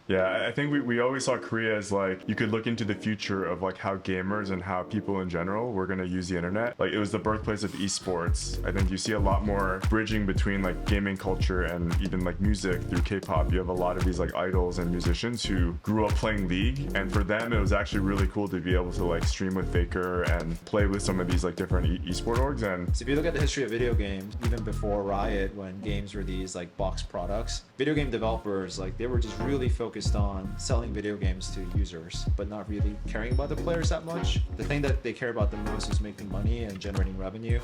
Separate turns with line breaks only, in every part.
Yeah, I think we always saw Korea as like you could look into the future of like how gamers and how people in general were gonna use the internet. Like it was the birthplace of esports. I think you see a lot more bridging between like gaming culture and even like music through K-pop. You have a lot of these like idols and musicians who grew up playing League, and for them it was actually really cool to be able to like stream with Faker and play with some of these like different esport orgs. And
So if you look at the history of video games, even before Riot, when games were these like box products, video game developers like they were just really focused on selling video games to users, but not really caring about the players that much. The thing that they care about the most is making money and generating revenue.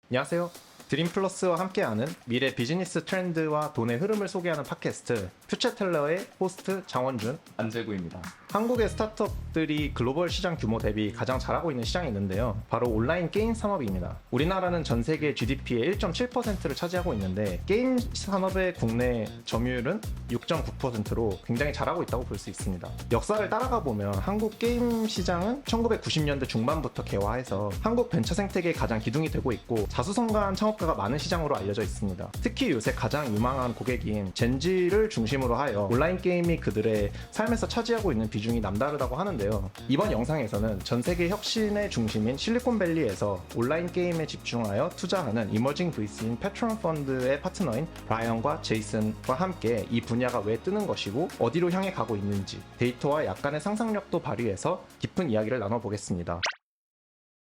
안녕하세요. 드림플러스와 함께하는 미래 비즈니스 트렌드와 돈의 흐름을 소개하는 팟캐스트 퓨처텔러의 호스트 장원준, 안재구입니다. 한국의 스타트업들이 글로벌 시장 규모 대비 가장 잘하고 있는 시장이 있는데요. 바로 온라인 게임 산업입니다. 우리나라는 전 세계 GDP의 1.7%를 차지하고 있는데 게임 산업의 국내 점유율은 6.9%로 굉장히 잘하고 있다고 볼 수 있습니다. 역사를 따라가 보면 한국 게임 시장은 1990년대 중반부터 개화해서 한국 벤처 생태계의 가장 기둥이 되고 있고 자수성가한 창업가가 많은 시장으로 알려져 있습니다. 특히 요새 가장 유망한 고객인 젠지를 중심으로 하여 온라인 게임이 그들의 삶에서 차지하고 있는 비중이 남다르다고 하는데요. 이번 영상에서는 전 세계 혁신의 중심인 실리콘밸리에서 온라인 게임에 집중하여 투자하는 이머징 VC인 패트론 펀드의 파트너인 브라이언과 제이슨과 함께 이 분야가 왜 뜨는 것이고 어디로 향해 가고 있는지 데이터와 약간의 상상력도 발휘해서 깊은 이야기를 나눠보겠습니다.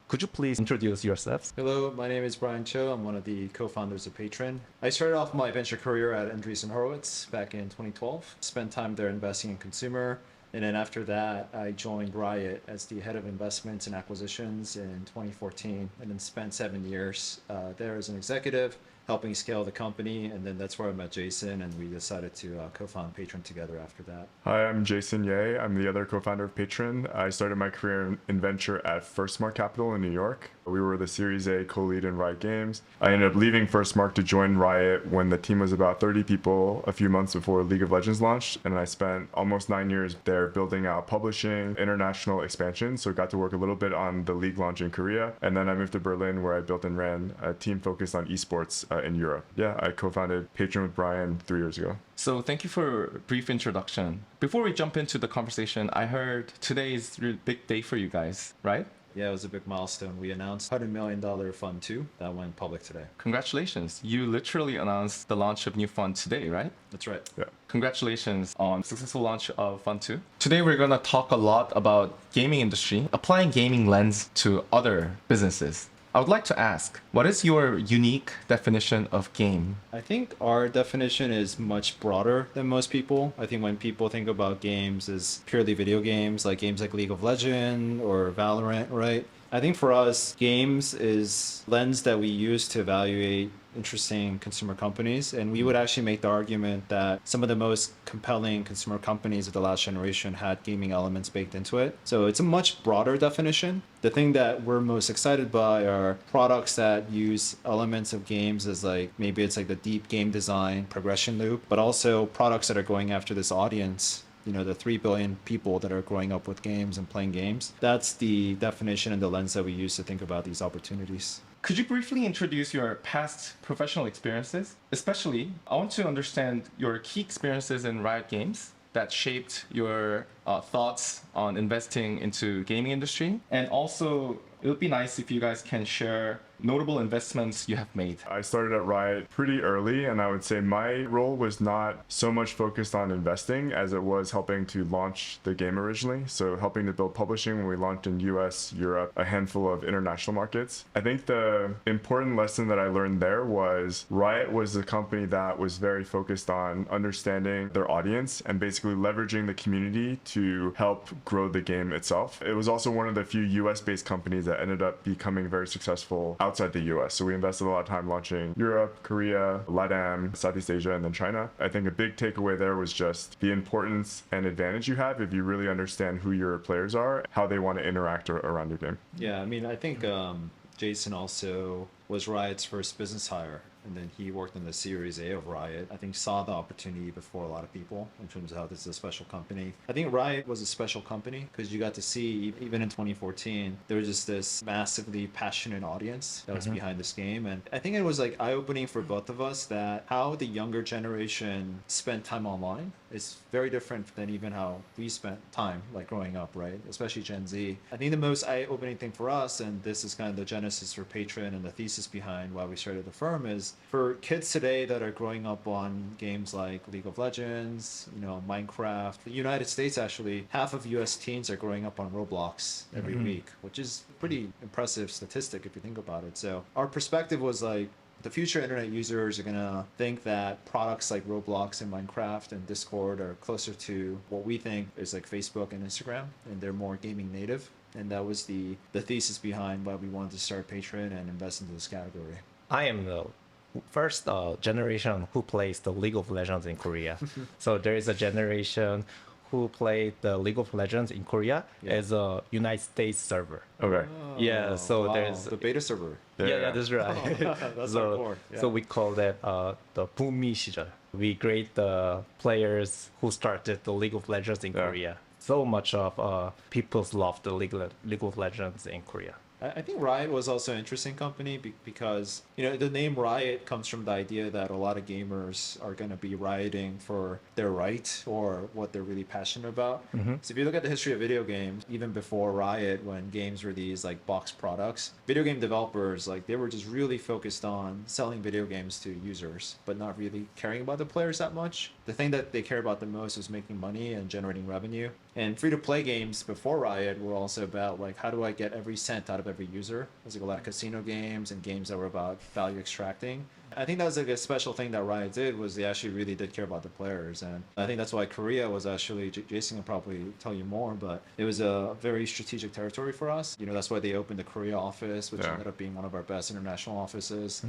Could you please introduce yourselves?
Hello, my name is Brian Cho. I'm one of the co-founders of Patron. I started off my venture career at Andreessen Horowitz back in 2012. Spent time there investing in consumer. And then after that, I joined Riot as the head of investments and acquisitions in 2014, and then spent 7 years there as an executive, helping scale the company. And then that's where I met Jason, and we decided to co-found Patron together after that.
hi, I'm Jason Ye. I'm the other co-founder of Patron. I started my career in venture at Firstmark Capital in New York. We were the Series A co-lead in Riot Games. I ended up leaving Firstmark to join Riot when the team was about 30 people a few months before League of Legends launched, and I spent almost 9 years there building out publishing, international expansion, so got to work a little bit on the League launch in Korea, and then I moved to Berlin where I built and ran a team focused on esports in Europe. Yeah, I co-founded Patron with Brian 3 years ago.
So thank you for a brief introduction. Before we jump into the conversation, I heard today is a really big day for you guys, right?
Yeah, it was a big milestone. We announced $100 million Fund 2 that went public today.
Congratulations. You literally announced the launch of new fund today, right?
That's right.
Yeah.
Congratulations on successful launch of Fund 2. Today we're going to talk a lot about gaming industry, applying gaming lens to other businesses. I would like to ask, what is your unique definition of game?
I think our definition is much broader than most people. I think when people think about games as purely video games like League of Legends or Valorant, right? I think for us, games is lens that we use to evaluate interesting consumer companies, and we would actually make the argument that some of the most compelling consumer companies of the last generation had gaming elements baked into it. So it's a much broader definition. The thing that we're most excited by are products that use elements of games as like maybe it's like the deep game design progression loop, but also products that are going after this audience, you know, the 3 billion people that are growing up with games and playing games. That's the definition and the lens that we use to think about these opportunities.
Could you briefly introduce your past professional experiences? Especially, I want to understand your key experiences in Riot Games that shaped your thoughts on investing into gaming industry. And also, it would be nice if you guys can share notable investments you have made.
I started at Riot pretty early, and I would say my role was not so much focused on investing as it was helping to launch the game originally. So helping to build publishing when we launched in US, Europe, a handful of international markets. I think the important lesson that I learned there was Riot was a company that was very focused on understanding their audience and basically leveraging the community to help grow the game itself. It was also one of the few US-based companies that ended up becoming very successful outside the US. So we invested a lot of time launching Europe, Korea, LATAM, Southeast Asia, and then China. I think a big takeaway there was just the importance and advantage you have if you really understand who your players are, how they want to interact around your game.
Yeah, I mean, I think Jason also was Riot's first business hire. and then he worked in the Series A of Riot. I think saw the opportunity before a lot of people in terms of how this is a special company. I think Riot was a special company because you got to see, even in 2014, there was just this massively passionate audience that was behind this game. And I think it was like eye-opening for both of us that how the younger generation spent time online is very different than even how we spent time like growing up, right? Especially Gen Z. I think the most eye-opening thing for us, and this is kind of the genesis for Patron and the thesis behind why we started the firm, is for kids today that are growing up on games like League of Legends, Minecraft. The United States, actually, half of US teens are growing up on Roblox every week, which is a pretty impressive statistic if you think about it. So our perspective was like, the future internet users are going to think that products like Roblox and Minecraft and Discord are closer to what we think is like Facebook and Instagram, and they're more gaming native. And that was the thesis behind why we wanted to start Patron and invest into this category.
I am the first generation who plays the League of Legends in Korea. So there is a generation who played the League of Legends in Korea as a United States server.
Okay.
Yeah, so
Wow,
there's
the beta server.
yeah, that's right.
That's
so,
hardcore. Yeah.
so we call that the Bumi 시절. We grade the players who started the League of Legends in Korea. So much of people's love the League of Legends in Korea.
I think Riot was also an interesting company because, the name Riot comes from the idea that a lot of gamers are going to be rioting for their right or what they're really passionate about. So if you look at the history of video games, even before Riot, when games were these like box products, video game developers, like they were just really focused on selling video games to users, but not really caring about the players that much. The thing that they care about the most was making money and generating revenue. And free-to-play games before Riot were also about like, how do I get every cent out of every user? There's like a lot of casino games and games that were about value extracting. I think that was like a special thing that Riot did, was they actually really did care about the players. And I think that's why Korea was actually, Jason will probably tell you more, but it was a very strategic territory for us. That's why they opened the Korea office, which ended up being one of our best international offices.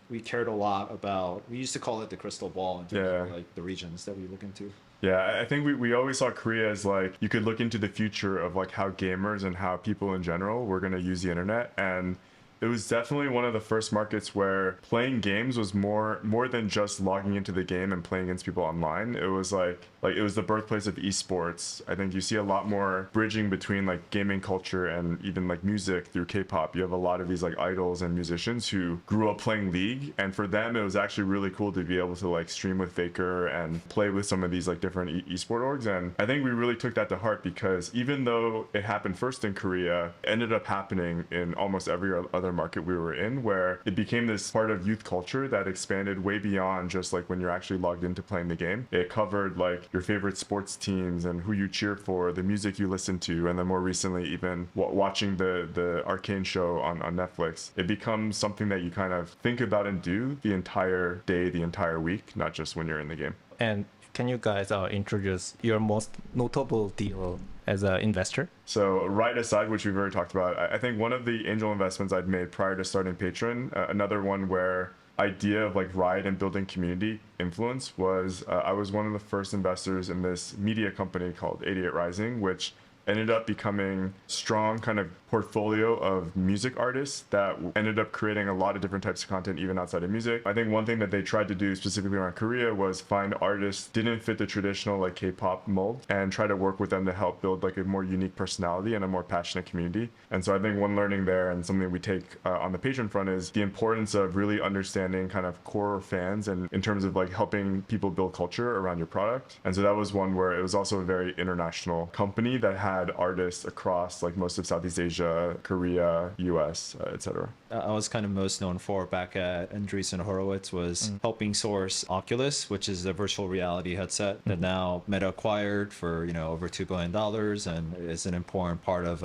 We cared a lot about, we used to call it the crystal ball in terms of like the regions that we look into.
Yeah, I think we always saw Korea as like, you could look into the future of like how gamers and how people in general were going to use the internet. And it was definitely one of the first markets where playing games was more than just logging into the game and playing against people online. It was like it was the birthplace of esports. I think you see a lot more bridging between like gaming culture and even like music through K-pop. You have a lot of these like idols and musicians who grew up playing League, and for them it was actually really cool to be able to like stream with Faker and play with some of these like different esport orgs. And I think we really took that to heart, because even though it happened first in Korea, it ended up happening in almost every other market we were in, where it became this part of youth culture that expanded way beyond just like when you're actually logged into playing the game. It covered like your favorite sports teams and who you cheer for, the music you listen to, and then more recently even watching the Arcane show on Netflix. It becomes something that you kind of think about and do the entire day, the entire week, not just when you're in the game.
And can you guys introduce your most notable deal as an investor?
So right aside, which we've already talked about, I think one of the angel investments I'd made prior to starting Patron, another one where idea of like Riot and building community influence was, I was one of the first investors in this media company called 88 Rising, which ended up becoming strong kind of portfolio of music artists that ended up creating a lot of different types of content even outside of music. I think one thing that they tried to do specifically around Korea was find artists didn't fit the traditional like K-pop mold and try to work with them to help build like a more unique personality and a more passionate community. And so I think one learning there, and something we take on the Patron front, is the importance of really understanding kind of core fans and in terms of like helping people build culture around your product. And so that was one where it was also a very international company that had artists across like most of Southeast Asia, Korea, US, etc.
I was kind of most known for back at Andreessen Horowitz was helping source Oculus, which is a virtual reality headset that now Meta acquired for over $2 billion and is an important part of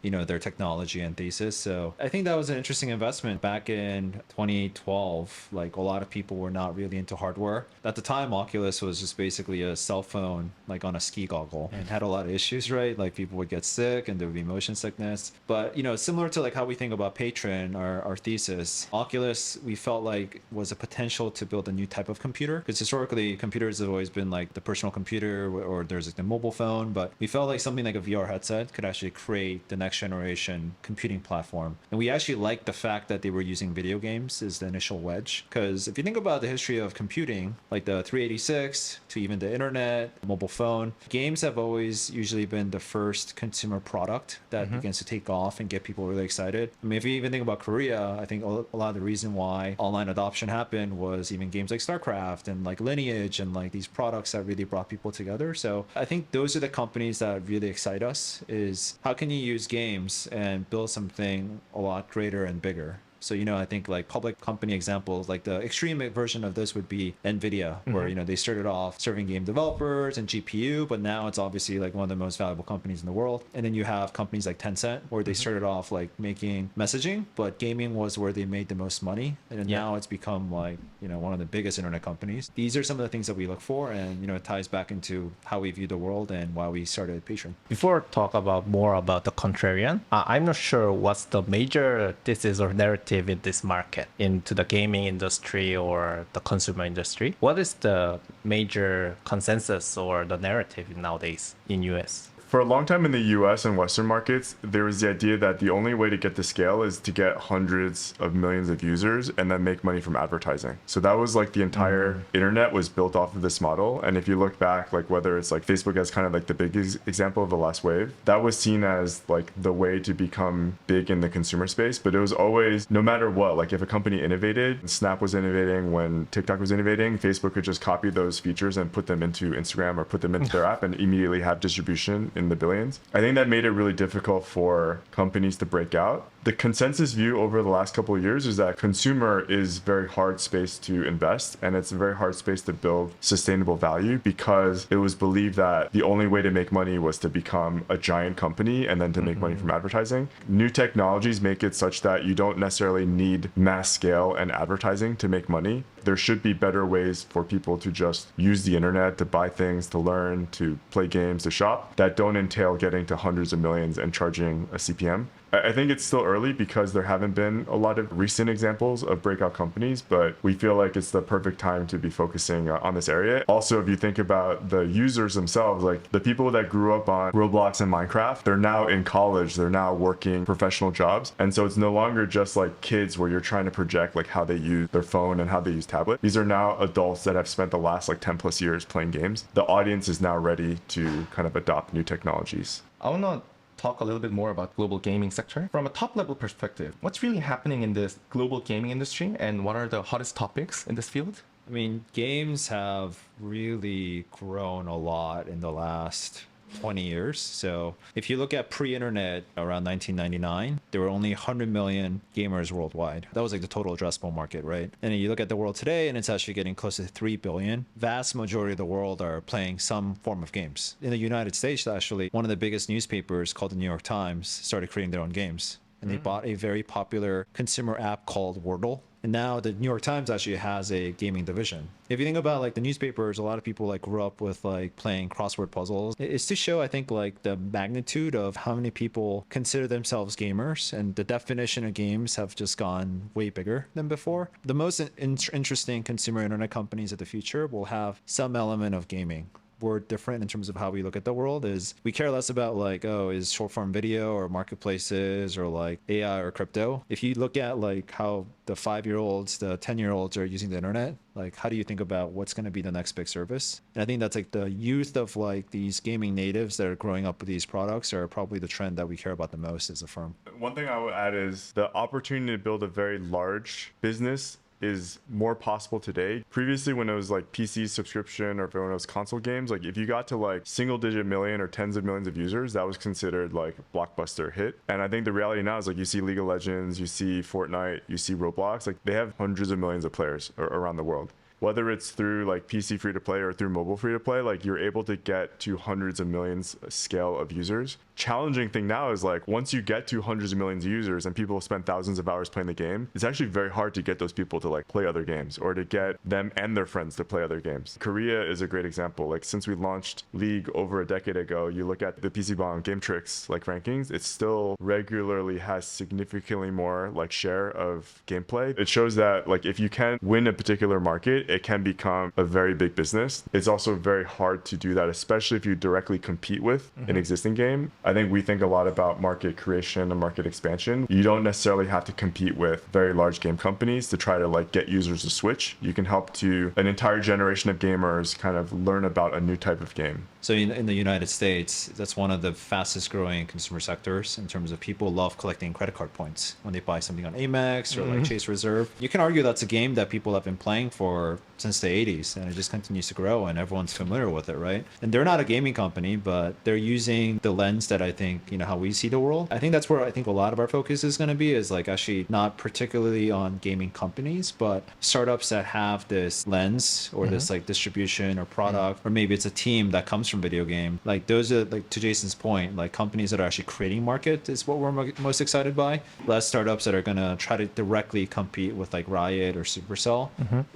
their technology and thesis. So I think that was an interesting investment back in 2012. Like a lot of people were not really into hardware at the time. Oculus was just basically a cell phone like on a ski goggle and had a lot of issues, right? Like people would get sick and there would be motion sickness. But, you know, similar to like how we think about Patron, our thesis, Oculus, we felt like was a potential to build a new type of computer. Because historically, computers have always been like the personal computer or there's like the mobile phone. But we felt like something like a VR headset could actually create the next generation computing platform. And we actually liked the fact that they were using video games as the initial wedge. Because if you think about the history of computing, like the 386 to even the internet, mobile phone, games have always usually been the first consumer product that begins to take off and get people really excited. I mean, if you even think about Korea, I think a lot of the reason why online adoption happened was even games like StarCraft and like Lineage and like these products that really brought people together. So I think those are the companies that really excite us, is how can you use games and build something a lot greater and bigger. So, you know, I think like public company examples, like the extreme version of this would be NVIDIA, where, you know, they started off serving game developers and GPU, but now it's obviously like one of the most valuable companies in the world. And then you have companies like Tencent, where they started off like making messaging, but gaming was where they made the most money. And then now it's become like, you know, one of the biggest internet companies. These are some of the things that we look for. And, you know, it ties back into how we view the world and why we started Patron.
Before talk about more about the contrarian, I'm not sure what's the major thesis or narrative in this market into the gaming industry or the consumer industry. What is the major consensus or the narrative nowadays in US?
For a long time in the US and Western markets, there was the idea that the only way to get to scale is to get hundreds of millions of users and then make money from advertising. So that was like the entire internet was built off of this model. And if you look back, like whether it's like Facebook as kind of like the big example of the last wave, that was seen as like the way to become big in the consumer space. But it was always, no matter what, like if a company innovated, Snap was innovating, when TikTok was innovating, Facebook could just copy those features and put them into Instagram or put them into their app and immediately have distribution in the billions. I think that made it really difficult for companies to break out. The consensus view over the last couple of years is that consumer is very hard space to invest, and it's a very hard space to build sustainable value, because it was believed that the only way to make money was to become a giant company and then to make money from advertising. New technologies make it such that you don't necessarily need mass scale and advertising to make money. There should be better ways for people to just use the internet to buy things, to learn, to play games, to shop, that don't entail getting to hundreds of millions and charging a CPM. I think it's still early because there haven't been a lot of recent examples of breakout companies, but we feel like it's the perfect time to be focusing on this area. Also, if you think about the users themselves, like the people that grew up on Roblox and Minecraft, they're now in college, they're now working professional jobs. And so it's no longer just like kids where you're trying to project like how they use their phone and how they use tablet. These are now adults that have spent the last like 10 plus years playing games. The audience is now ready to kind of adopt new technologies.
I want to talk a little bit more about global gaming sector. From a top level perspective, what's really happening in this global gaming industry and what are the hottest topics in this field?
I mean, games have really grown a lot in the last 20 years. So if you look at pre-internet around 1999, there were only 100 million gamers worldwide. That was like the total addressable market, right? And then you look at the world today and it's actually getting close to 3 billion. Vast majority of the world are playing some form of games. In the United States, actually, one of the biggest newspapers called the New York Times started creating their own games. And they bought a very popular consumer app called Wordle. And now the New York Times actually has a gaming division. If you think about like the newspapers, a lot of people like grew up with like playing crossword puzzles. It's to show, I think, like the magnitude of how many people consider themselves gamers, and the definition of games have just gone way bigger than before. The most interesting consumer internet companies of the future will have some element of gaming. We're different in terms of how we look at the world. Is we care less about like, oh, is short form video or marketplaces or like AI or crypto. If you look at like how the 5-year-olds, the 10-year-olds are using the internet, like how do you think about what's going to be the next big service? And I think that's like the youth of like these gaming natives that are growing up with these products are probably the trend that we care about the most as a firm.
One thing I would add is the opportunity to build a very large business is more possible today. Previously, when it was like PC subscription or when it was console games, like if you got to like single digit million or tens of millions of users, that was considered like a blockbuster hit. And I think the reality now is like you see League of Legends, you see Fortnite, you see Roblox, like they have hundreds of millions of players around the world. whether it's through like PC free to play or through mobile free to play, like you're able to get to hundreds of millions scale of users. Challenging thing now is like once you get to hundreds of millions of users and people spend thousands of hours playing the game, it's actually very hard to get those people to like play other games or to get them and their friends to play other games. Korea is a great example. Like since we launched League over a decade ago, you look at the PC Bang Game Tricks like rankings, it still regularly has significantly more like share of gameplay. It shows that like if you can win a particular market, it can become a very big business. It's also very hard to do that, especially if you directly compete with an existing game. I think we think a lot about market creation and market expansion. You don't necessarily have to compete with very large game companies to try to like get users to switch. You can help to an entire generation of gamers kind of learn about a new type of game.
So in the United States, that's one of the fastest growing consumer sectors in terms of people love collecting credit card points when they buy something on Amex or like Chase Reserve. You can argue that's a game that people have been playing for since the 80s and it just continues to grow and everyone's familiar with it, right? And they're not a gaming company, but they're using the lens that I think, you know, how we see the world. I think that's where I think a lot of our focus is going to be is like actually not particularly on gaming companies, but startups that have this lens or this like distribution or product, or maybe it's a team that comes from video game. Like those are like to Jason's point, like companies that are actually creating market is what we're most excited by. Less startups that are going to try to directly compete with like Riot or Supercell.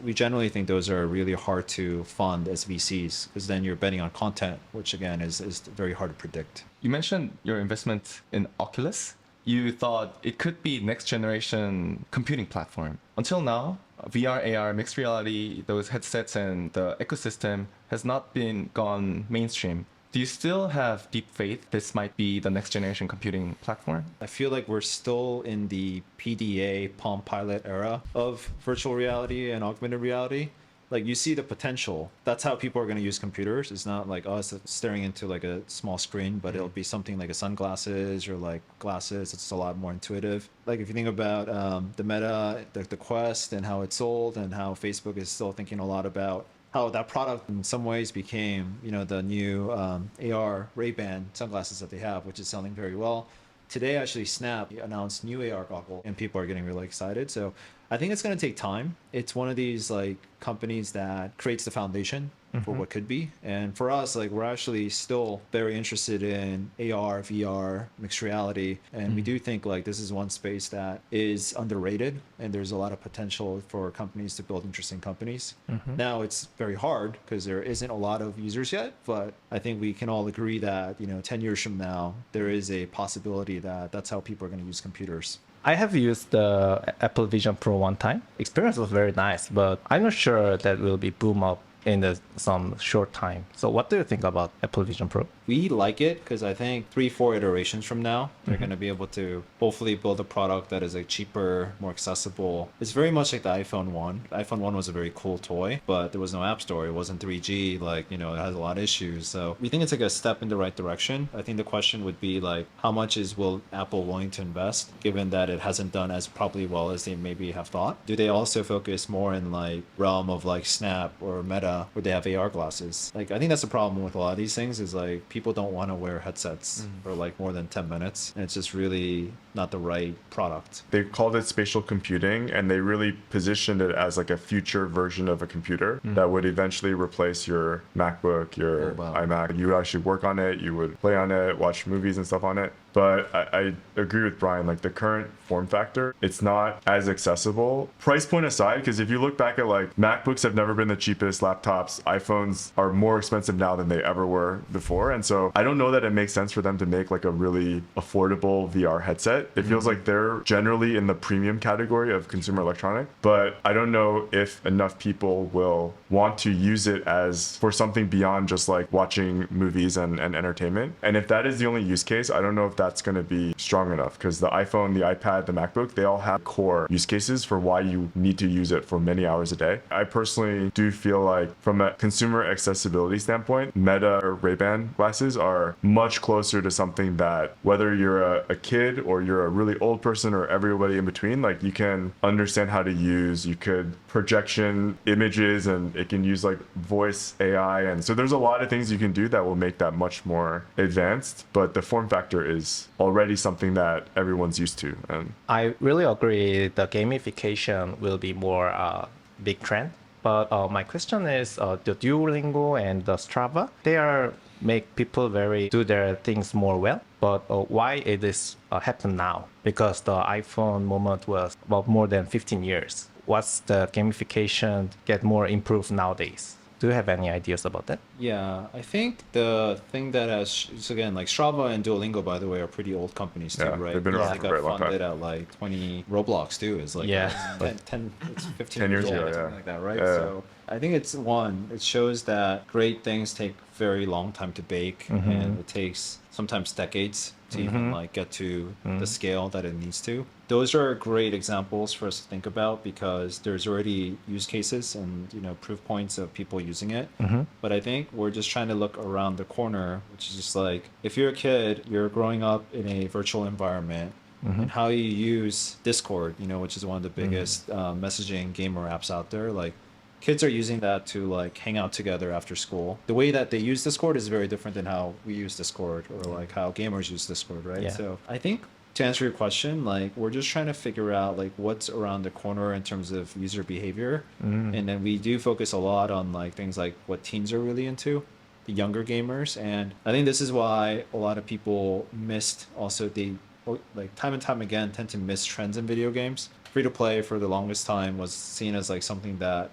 We generally think those are really hard to fund as VCs because then you're betting on content, which again is very hard to predict.
You mentioned your investment in Oculus. You thought it could be next generation computing platform. Until now, VR, AR, mixed reality, those headsets and the ecosystem has not been gone mainstream. Do you still have deep faith this might be the next generation computing platform?
I feel like we're still in the PDA, Palm Pilot era of virtual reality and augmented reality. Like you see the potential. That's how people are going to use computers. It's not like us staring into like a small screen, but it'll be something like a sunglasses or like glasses. It's a lot more intuitive. Like if you think about the Meta, the Quest and how it's sold and how Facebook is still thinking a lot about how that product in some ways became, you know, the new AR Ray-Ban sunglasses that they have, which is selling very well. Today, actually, Snap announced new AR goggle, and people are getting really excited. So I think it's going to take time. It's one of these like companies that creates the foundation for what could be. And for us, like we're actually still very interested in AR, VR, mixed reality. And we do think like this is one space that is underrated and there's a lot of potential for companies to build interesting companies. Now it's very hard because there isn't a lot of users yet, but I think we can all agree that, you know, 10 years from now, there is a possibility that that's how people are going to use computers.
I have used the Apple Vision Pro one time. Experience was very nice, but I'm not sure that will be boom up in some short time. So what do you think about Apple Vision Pro?
We like it because I think 3-4 iterations from now, they're going to be able to hopefully build a product that is like cheaper, more accessible. It's very much like the iPhone 1. The iPhone 1 was a very cool toy, but there was no app store. It wasn't 3G, like, you know, it has a lot of issues. So we think it's like a step in the right direction. I think the question would be like, how much will Apple willing to invest, given that it hasn't done as probably well as they maybe have thought? Do they also focus more in like realm of like Snap or Meta, where they have AR glasses? Like, I think that's the problem with a lot of these things is like people don't want to wear headsets for like more than 10 minutes. And it's just really not the right product.
They called it spatial computing and they really positioned it as like a future version of a computer that would eventually replace your MacBook, your iMac. You would actually work on it, you would play on it, watch movies and stuff on it. But I agree with Brian, like the current form factor, it's not as accessible. Price point aside, because if you look back at like MacBooks have never been the cheapest laptops, iPhones are more expensive now than they ever were before. And so I don't know that it makes sense for them to make like a really affordable VR headset. It feels like they're generally in the premium category of consumer electronic, but I don't know if enough people will want to use it as for something beyond just like watching movies and entertainment. And if that is the only use case, I don't know if that's going to be strong enough because the iPhone, the iPad, the MacBook, they all have core use cases for why you need to use it for many hours a day. I personally do feel like from a consumer accessibility standpoint, Meta or Ray-Ban glasses are much closer to something that whether you're a kid or you're a really old person or everybody in between, like you can understand how to use. You could projection images and it can use like voice AI. And so there's a lot of things you can do that will make that much more advanced, but the form factor is already something that everyone's used to. And
I really agree the gamification will be more big trend But my question is, the Duolingo and the Strava, they are make people very do their things more well. But why it is happen now? Because the iPhone moment was about more than 15 years. What's the gamification get more improved nowadays? Do you have any ideas about that?
Yeah, I think the thing that has, so again, like Strava and Duolingo, by the way, are pretty old companies too,
Yeah,
right?
they've been around
They
for a very
got
long
funded
time.
at like 20. Roblox too is like
Yeah.
10, it's 15
10 years
old,
ago,
something
yeah.
like that, right?
Yeah.
So I think it's one, it shows that great things take very long time to bake, and it takes sometimes decades to even like get to the scale that it needs to. Those are great examples for us to think about because there's already use cases and proof points of people using it. But I think we're just trying to look around the corner, which is just like if you're a kid, you're growing up in a virtual environment. And how you use Discord, which is one of the biggest messaging gamer apps out there, like kids are using that to like hang out together after school. The way that they use Discord is very different than how we use Discord or like how gamers use Discord, right?
Yeah.
So I think to answer your question, like we're just trying to figure out like what's around the corner in terms of user behavior. And then we do focus a lot on like things like what teens are really into, the younger gamers. And I think this is why a lot of people missed also like time and time again tend to miss trends in video games. Free to play for the longest time was seen as like something that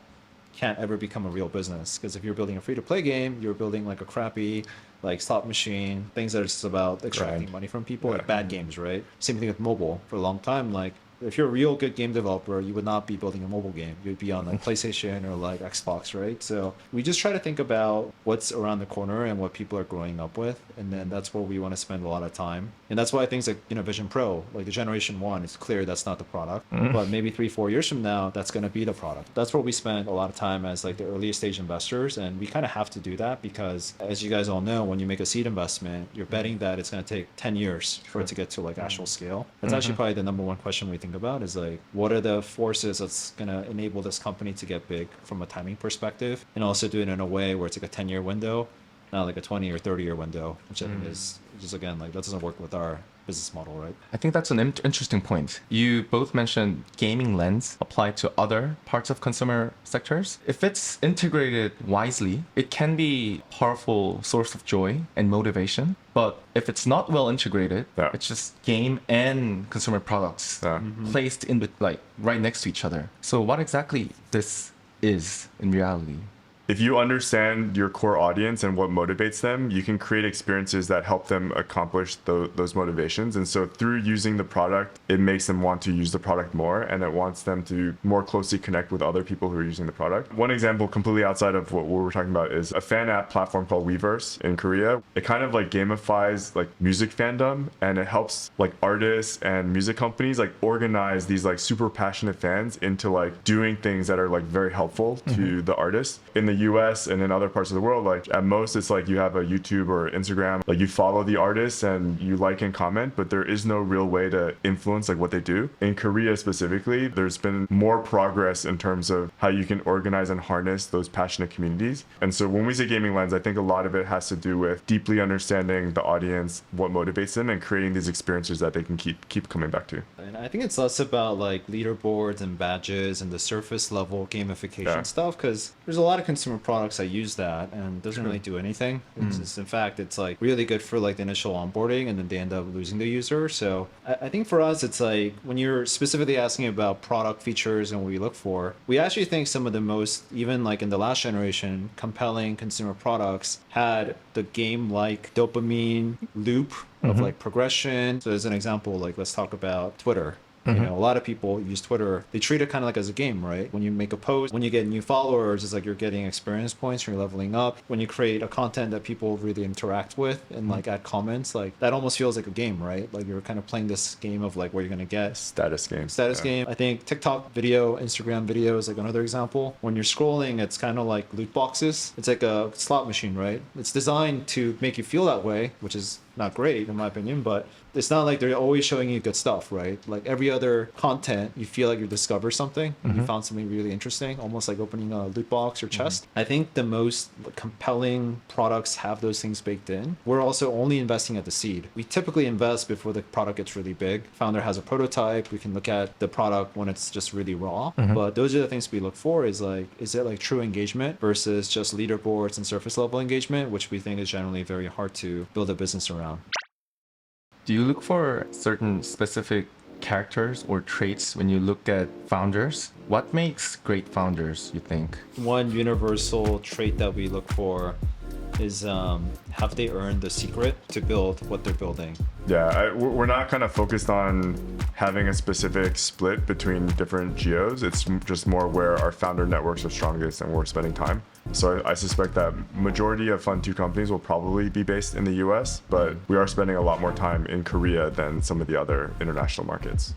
can't ever become a real business, because if you're building a free to play game, you're building like a crappy like slot machine, things that are just about extracting money from people, like bad games, right? Same thing with mobile. For a long time, like if you're a real good game developer, you would not be building a mobile game. You'd be on like PlayStation or like Xbox, right? So we just try to think about what's around the corner and what people are growing up with. And then that's where we want to spend a lot of time. And that's why things like, Vision Pro, like the generation 1, it's clear that's not the product. But maybe 3-4 years from now, that's going to be the product. That's where we spend a lot of time as like the earliest stage investors. And we kind of have to do that because as you guys all know, when you make a seed investment, you're betting that it's going to take 10 years for it to get to like actual scale. That's actually probably the number one question we think about is like, what are the forces that's going to enable this company to get big from a timing perspective, and also do it in a way where it's like a 10-year window, not like a 20 or 30-year window, which I think is just, again, like that doesn't work with our business model, right?
I think that's an interesting point. You both mentioned gaming lens applied to other parts of consumer sectors. If it's integrated wisely, it can be a powerful source of joy and motivation. But if it's not well integrated, it's just game and consumer products placed in like right next to each other. So what exactly this is in reality?
If you understand your core audience and what motivates them, you can create experiences that help them accomplish those motivations. And so through using the product, it makes them want to use the product more, and it wants them to more closely connect with other people who are using the product. One example completely outside of what we're talking about is a fan app platform called Weverse in Korea. It kind of like gamifies like music fandom, and it helps like artists and music companies like organize these like super passionate fans into like doing things that are like very helpful to the artist. In the US and in other parts of the world, like at most it's like you have a YouTube or Instagram, like you follow the artists and you like and comment, but there is no real way to influence like what they do. In Korea specifically, there's been more progress in terms of how you can organize and harness those passionate communities. And so when we say gaming lens, I think a lot of it has to do with deeply understanding the audience, what motivates them, and creating these experiences that they can keep coming back to.
And I think it's less about like leaderboards and badges and the surface level gamification stuff, because there's a lot of consumer products that use that and it doesn't really do anything. It's just, in fact, it's like really good for like the initial onboarding, and then they end up losing the user. So I think for us, it's like when you're specifically asking about product features and what we look for, we actually think some of the most, even like in the last generation, compelling consumer products had the game-like dopamine loop of like progression. So as an example, like let's talk about Twitter. You know, a lot of people use Twitter. They treat it kind of like as a game, right? When you make a post, when you get new followers, it's like you're getting experience points, you're leveling up. When you create a content that people really interact with and like add comments, like that almost feels like a game, right? Like you're kind of playing this game of like where you're going to get
Status game.
game. I think TikTok video, Instagram video is like another example. When you're scrolling, it's kind of like loot boxes. It's like a slot machine, right? It's designed to make you feel that way, which is not great in my opinion, but it's not like they're always showing you good stuff, right? Like every other content, you feel like you discover something, you found something really interesting, almost like opening a loot box or chest. I think the most compelling products have those things baked in. We're also only investing at the seed. We typically invest before the product gets really big. Founder has a prototype. We can look at the product when it's just really raw. But those are the things we look for is it like true engagement versus just leaderboards and surface level engagement, which we think is generally very hard to build a business around.
Do you look for certain specific characters or traits when you look at founders? What makes great founders, you think?
One universal trait that we look for is have they earned the secret to build what they're building?
Yeah, we're not kind of focused on having a specific split between different geos. It's just more where our founder networks are strongest and where we're spending time. So I suspect that majority of Fund 2 companies will probably be based in the US, but we are spending a lot more time in Korea than some of the other international markets.